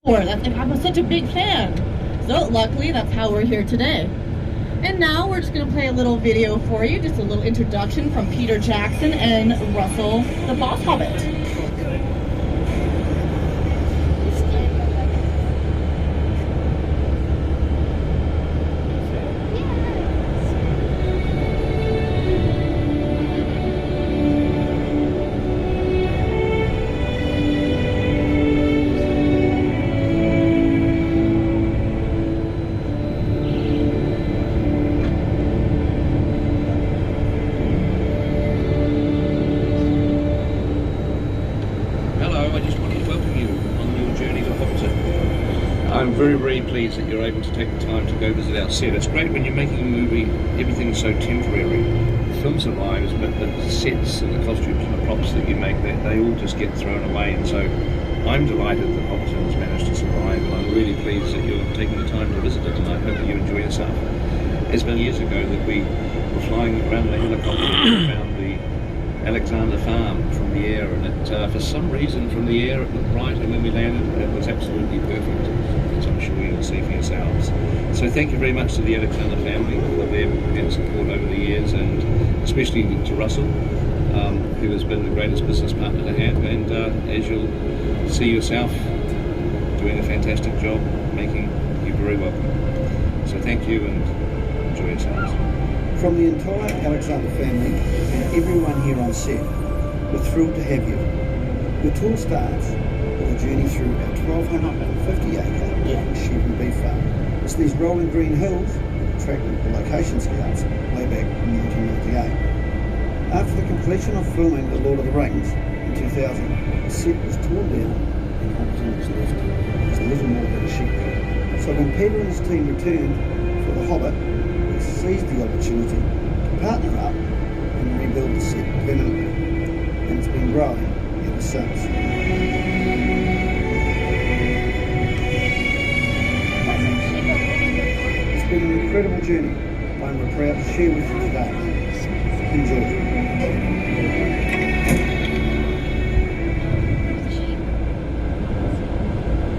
I'm such a big fan. So luckily, that's how we're here today. And now we're just going to play a little video for you, just a little introduction from Peter Jackson and Russell the Boss Hobbit. I'm very, very pleased that you're able to take the time to go visit our set. It's great when you're making a movie, everything's so temporary. The film survives, but the sets and the costumes and the props that you make, they all just get thrown away. And so I'm delighted that Hobbiton has managed to survive, and I'm really pleased that you're taking the time to visit it, and I hope that you enjoy yourself. It's been years ago that we were flying around in a helicopter and found the Alexander Farm from the air, and it, for some reason from the air it looked right, and when we landed it was absolutely perfect, as I'm sure you'll see for yourselves. So thank you very much to the Alexander family for their immense support over the years, and especially to Russell, who has been the greatest business partner to have, and as you'll see yourself, doing a fantastic job, making you very welcome. So thank you and enjoy yourselves. From the entire Alexander family and everyone here on set, we're thrilled to have you. Your tour starts with a journey through our 1,250-acre sheep and beef farm. It's these rolling green hills that attracted the location scouts way back in 1998. After the completion of filming The Lord of the Rings in 2000, the set was torn down and Hobbiton was left as little more than a sheep pen. So when Peter and his team returned for The Hobbit, seized the opportunity to partner up and rebuild the set permanently, and it's been growing ever since. It's been an incredible journey, one we're proud to share with you today. Enjoy.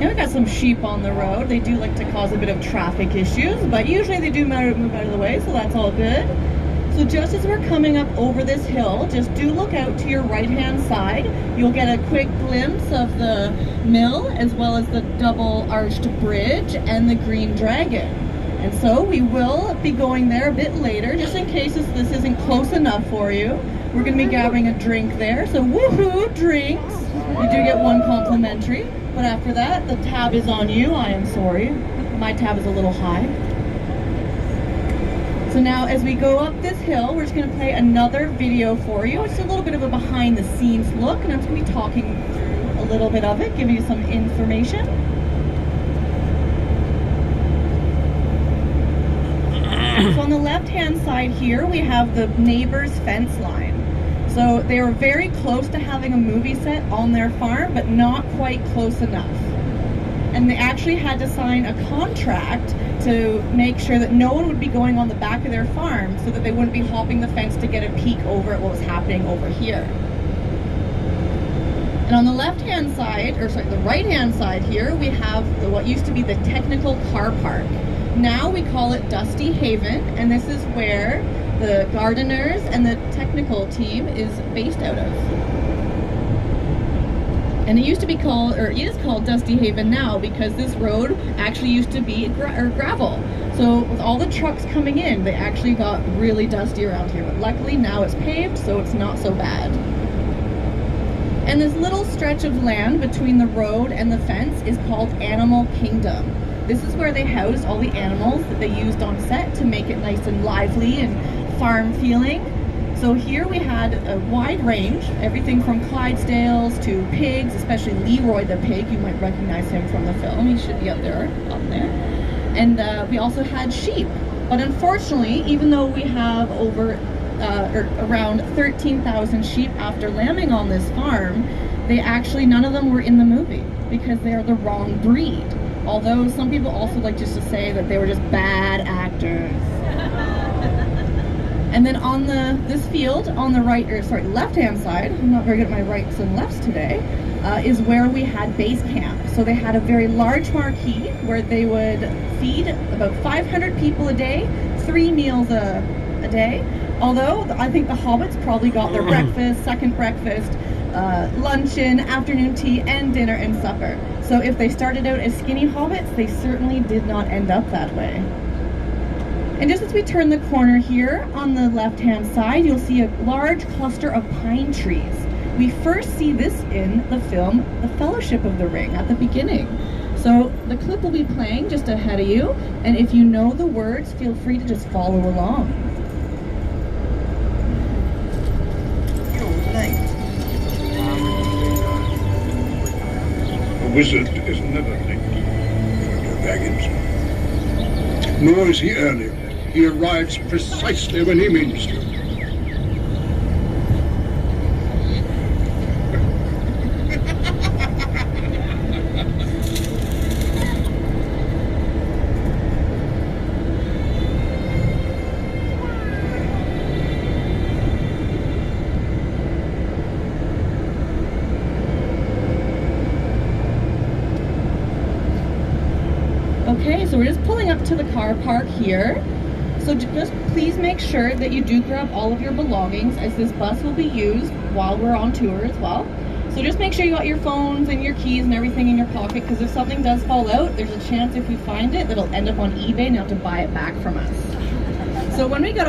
Yeah, we got some sheep on the road. They do like to cause a bit of traffic issues, but usually they do move out of the way, so that's all good. So just as we're coming up over this hill, just do look out to your right-hand side. You'll get a quick glimpse of the mill, as well as the double-arched bridge and the Green Dragon. And so we will be going there a bit later, just in case this isn't close enough for you. We're going to be grabbing a drink there, so woohoo, drinks! You do get one complimentary. But after that, the tab is on you. I am sorry. My tab is a little high. So now as we go up this hill, we're just going to play another video for you. It's a little bit of a behind the scenes look, and I'm just going to be talking through a little bit of it, give you some information. So on the left-hand side here, we have the neighbor's fence line. So they were very close to having a movie set on their farm, but not quite close enough. And they actually had to sign a contract to make sure that no one would be going on the back of their farm, so that they wouldn't be hopping the fence to get a peek over at what was happening over here. And on the left-hand side, or sorry, the right-hand side here, we have what used to be the technical car park. Now we call it Dusty Haven, and this is where the gardeners and the technical team is based out of. And it used to be called, or it is called Dusty Haven now, because this road actually used to be gravel. So with all the trucks coming in, they actually got really dusty around here. But luckily now it's paved, so it's not so bad. And this little stretch of land between the road and the fence is called Animal Kingdom. This is where they housed all the animals that they used on set to make it nice and lively and farm feeling. So here we had a wide range, everything from Clydesdales to pigs, especially Leroy the pig. You might recognize him from the film. He should be up there. And we also had sheep. But unfortunately, even though we have around 13,000 sheep after lambing on this farm, none of them were in the movie because they are the wrong breed. Although some people also like just to say that they were just bad actors. And then on this field on the left-hand side, I'm not very good at my rights and lefts today, is where we had base camp. So they had a very large marquee where they would feed about 500 people a day, 3 meals a day. Although I think the hobbits probably got their breakfast, second breakfast, luncheon, afternoon tea, and dinner and supper. So if they started out as skinny hobbits, they certainly did not end up that way. And just as we turn the corner here, on the left-hand side, you'll see a large cluster of pine trees. We first see this in the film The Fellowship of the Ring at the beginning. So the clip will be playing just ahead of you, and if you know the words, feel free to just follow along. A wizard is never late, Frodo Baggins. Nor is he early. He arrives precisely when he means to. Okay, so we're just pulling up to the car park here. So just please make sure that you do grab all of your belongings, as this bus will be used while we're on tour as well. So just make sure you got your phones and your keys and everything in your pocket, because if something does fall out, there's a chance if we find it that it'll end up on eBay and you have to buy it back from us. So when we get